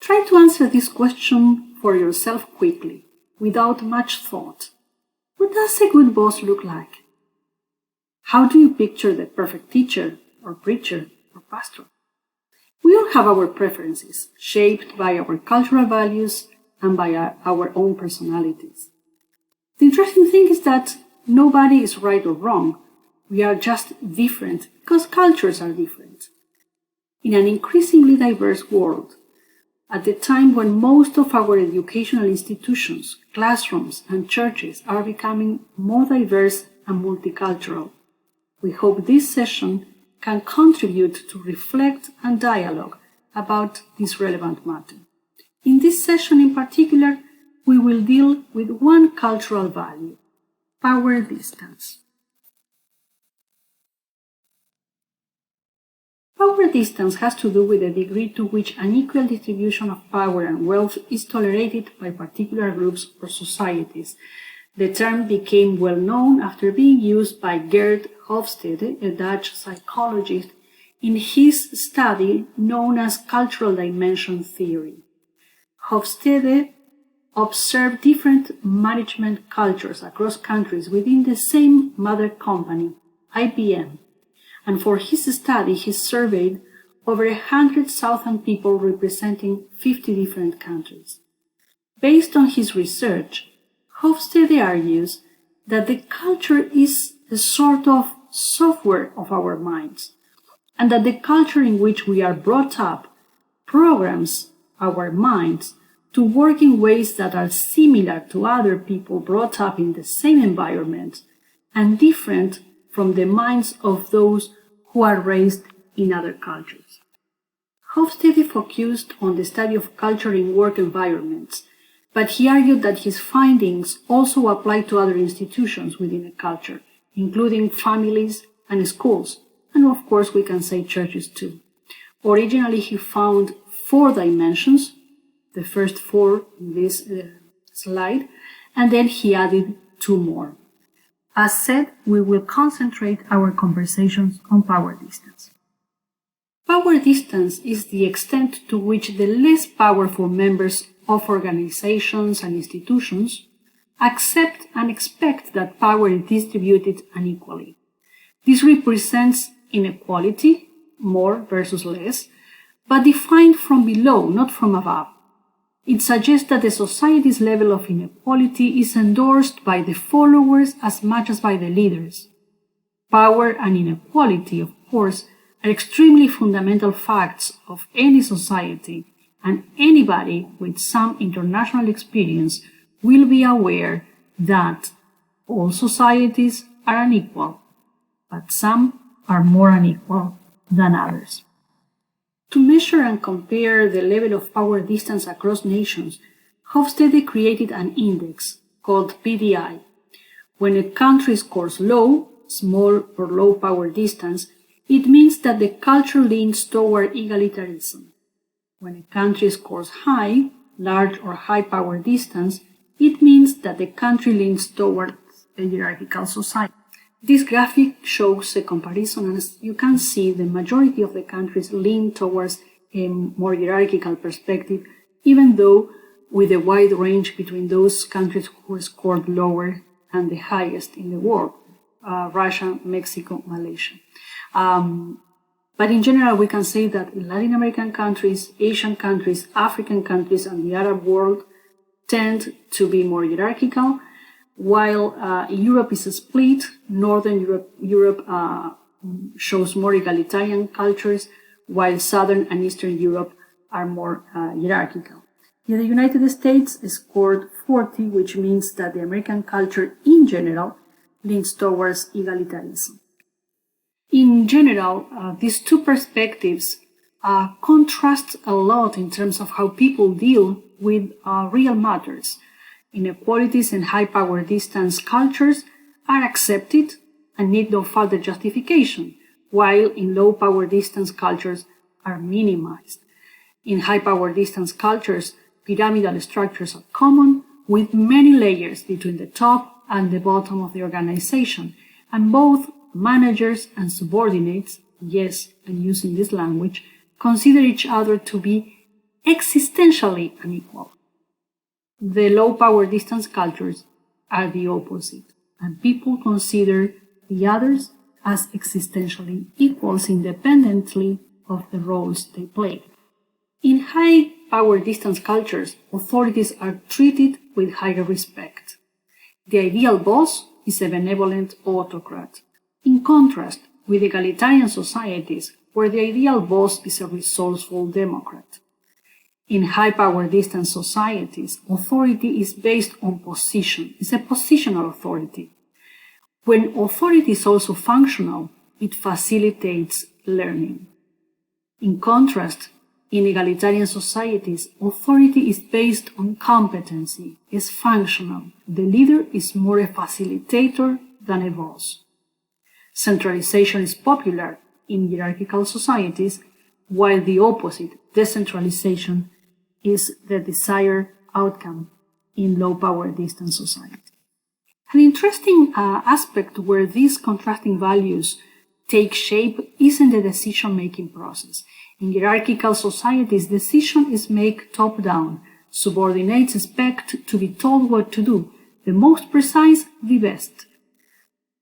Try to answer this question for yourself quickly, without much thought. What does a good boss look like? How do you picture the perfect teacher, or preacher, or pastor? We all have our preferences, shaped by our cultural values and by our own personalities. The interesting thing is that nobody is right or wrong. We are just different because cultures are different. In an increasingly diverse world, at the time when most of our educational institutions, classrooms, and churches are becoming more diverse and multicultural, we hope this session can contribute to reflect and dialogue about this relevant matter. In this session in particular, we will deal with one cultural value, power distance. Power distance has to do with the degree to which an equal distribution of power and wealth is tolerated by particular groups or societies. The term became well known after being used by Gerd Hofstede, a Dutch psychologist, in his study known as cultural dimension theory. Hofstede observed different management cultures across countries within the same mother company, IBM, and for his study he surveyed over 100,000 people representing 50 different countries. Based on his research, Hofstede argues that the culture is a sort of software of our minds, and that the culture in which we are brought up programs our minds to work in ways that are similar to other people brought up in the same environment and different from the minds of those who are raised in other cultures. Hofstede focused on the study of culture in work environments, but he argued that his findings also apply to other institutions within a culture, including families and schools, and of course we can say churches too. Originally he found 4 dimensions, the first 4 in this slide, and then he added 2 more. As said, we will concentrate our conversations on power distance. Power distance is the extent to which the less powerful members of organizations and institutions accept and expect that power is distributed unequally. This represents inequality, more versus less, but defined from below, not from above. It suggests that the society's level of inequality is endorsed by the followers as much as by the leaders. Power and inequality, of course, are extremely fundamental facts of any society, and anybody with some international experience will be aware that all societies are unequal, but some are more unequal than others. To measure and compare the level of power distance across nations, Hofstede created an index called PDI. When a country scores low, small or low power distance, it means that the culture leans toward egalitarianism. When a country scores high, large or high power distance, it means that the country leans towards a hierarchical society. This graphic shows a comparison, and as you can see, the majority of the countries lean towards a more hierarchical perspective, even though with a wide range between those countries who scored lower and the highest in the world, Russia, Mexico, Malaysia. But in general, we can say that in Latin American countries, Asian countries, African countries, and the Arab world tend to be more hierarchical, while Europe is split. Northern Europe shows more egalitarian cultures, while Southern and Eastern Europe are more hierarchical. Yet the United States scored 40, which means that the American culture in general leans towards egalitarianism. In general, these two perspectives contrast a lot in terms of how people deal with real matters. Inequalities in high power distance cultures are accepted and need no further justification, while in low power distance cultures are minimized. In high power distance cultures, pyramidal structures are common, with many layers between the top and the bottom of the organization, and both managers and subordinates, yes, I'm using this language, consider each other to be existentially unequal. The low power distance cultures are the opposite, and people consider the others as existentially equals independently of the roles they play. In high power distance cultures, authorities are treated with higher respect. The ideal boss is a benevolent autocrat, in contrast with egalitarian societies where the ideal boss is a resourceful democrat. In high power distance societies, authority is based on position. It's a positional authority. When authority is also functional, it facilitates learning. In contrast, in egalitarian societies, authority is based on competency, is functional. The leader is more a facilitator than a boss. Centralization is popular in hierarchical societies, while the opposite, decentralization, is the desired outcome in low power distance society. An interesting aspect where these contrasting values take shape is in the decision-making process. In hierarchical societies, decision is made top-down. Subordinates expect to be told what to do, the most precise, the best.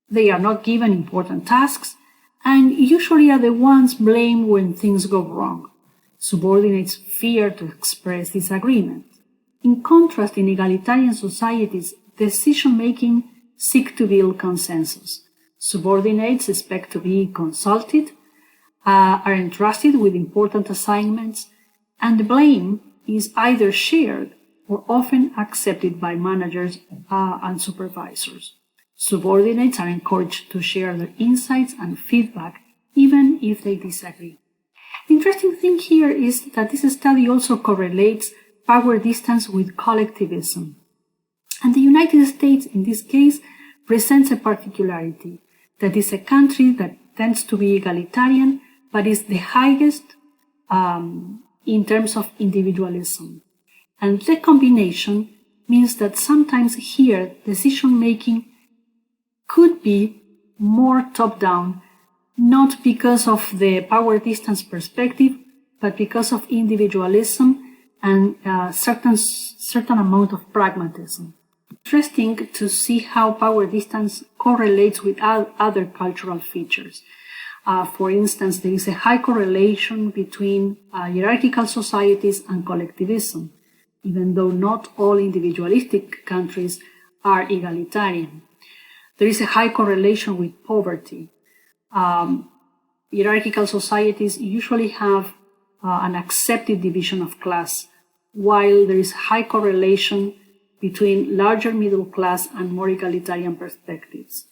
They are not given important tasks and usually are the ones blamed when things go wrong. Subordinates fear to express disagreement. In contrast, in egalitarian societies, decision-making seeks to build consensus. Subordinates expect to be consulted, are entrusted with important assignments, and the blame is either shared or often accepted by managers and supervisors. Subordinates are encouraged to share their insights and feedback, even if they disagree. The interesting thing here is that this study also correlates power distance with collectivism. And the United States, in this case, presents a particularity, that is a country that tends to be egalitarian, but is the highest in terms of individualism. And the combination means that sometimes here decision-making could be more top-down, not because of the power distance perspective, but because of individualism and certain amount of pragmatism. Interesting to see how power distance correlates with other cultural features. For instance, there is a high correlation between hierarchical societies and collectivism, even though not all individualistic countries are egalitarian. There is a high correlation with poverty. Hierarchical societies usually have an accepted division of class, while there is high correlation between larger middle class and more egalitarian perspectives.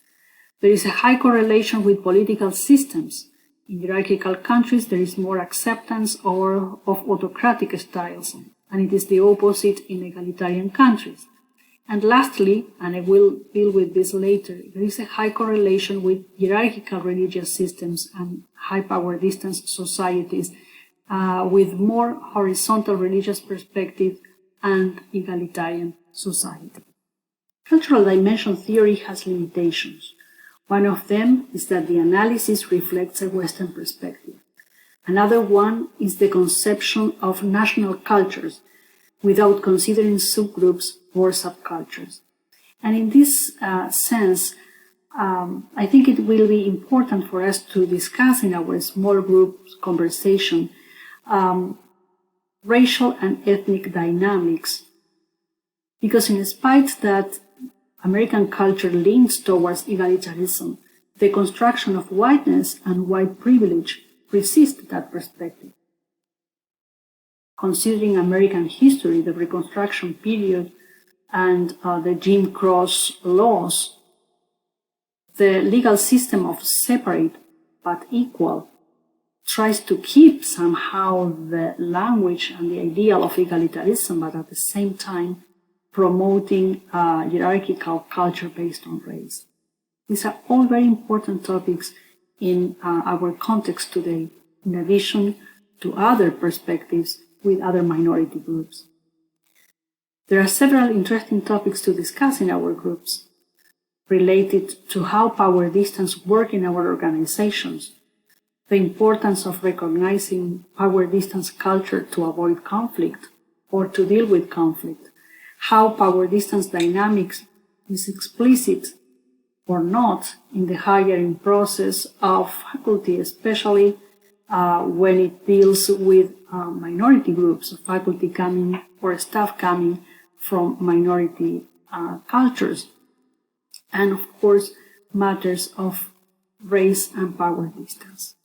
There is a high correlation with political systems. In hierarchical countries, there is more acceptance of autocratic styles, and it is the opposite in egalitarian countries. And lastly, and I will deal with this later, there is a high correlation with hierarchical religious systems and high power distance societies with more horizontal religious perspective and egalitarian society. Cultural dimension theory has limitations. One of them is that the analysis reflects a Western perspective. Another one is the conception of national cultures without considering subgroups or subcultures. And in this sense, I think it will be important for us to discuss in our small group conversation racial and ethnic dynamics, because in spite that American culture leans towards egalitarianism, the construction of whiteness and white privilege resist that perspective. Considering American history, the Reconstruction period, and the Jim Crow laws, the legal system of separate but equal tries to keep somehow the language and the ideal of egalitarianism, but at the same time promoting hierarchical culture based on race. These are all very important topics in our context today, in addition to other perspectives with other minority groups. There are several interesting topics to discuss in our groups related to how power distance work in our organizations. the importance of recognizing power distance culture to avoid conflict or to deal with conflict, how power distance dynamics is explicit or not in the hiring process of faculty, especially when it deals with minority groups of faculty coming or staff coming from minority cultures, and of course matters of race and power distance.